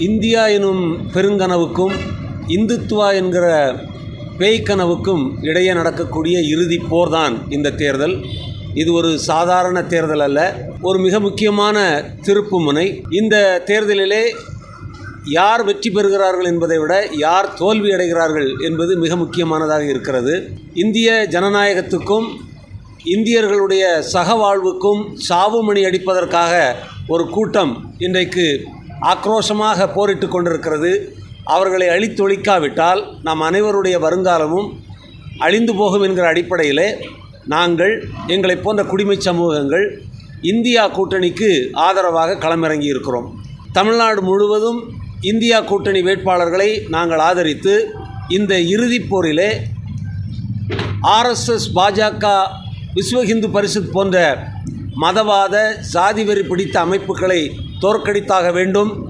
India எனும் பெருங்கனவுக்கும் இந்துத்துவா என்கிற பேய்க்கனவுக்கும் இடையே நடக்கக்கூடிய இறுதிப் போர்தான் இந்த தேர்தல். இது ஒரு சாதாரண தேர்தல் அல்ல, ஒரு மிக முக்கியமான திருப்புமுனை. இந்த தேர்தலிலே யார் வெற்றி பெறுகிறார்கள் என்பதை விட யார் தோல்வி அடைகிறார்கள் என்பது மிக முக்கியமானதாக இருக்கிறது. இந்திய ஜனநாயகத்துக்கும் இந்தியர்களுடைய சகவாழ்வுக்கும் சாவுமணி அடிப்பதற்காக ஒரு கூட்டம் இன்றைக்கு ஆக்ரோஷமாக போரிட்டு கொண்டிருக்கிறது. அவர்களை அழித்தொழிக்காவிட்டால் நம் அனைவருடைய வருங்காலமும் அழிந்து போகும் என்கிற அடிப்படையிலே நாங்கள் எங்களை போன்ற குடிமை சமூகங்கள் இந்தியா கூட்டணிக்கு ஆதரவாக களமிறங்கி இருக்கிறோம். தமிழ்நாடு முழுவதும் இந்தியா கூட்டணி வேட்பாளர்களை நாங்கள் ஆதரித்து இந்த இறுதிப் போரிலே RSS, பாஜக, விஸ்வ ஹிந்து பரிஷத் போன்ற மதவாத சாதி வெறி பிடித்த அமைப்புகளை தோற்கடித்தாக வேண்டும்.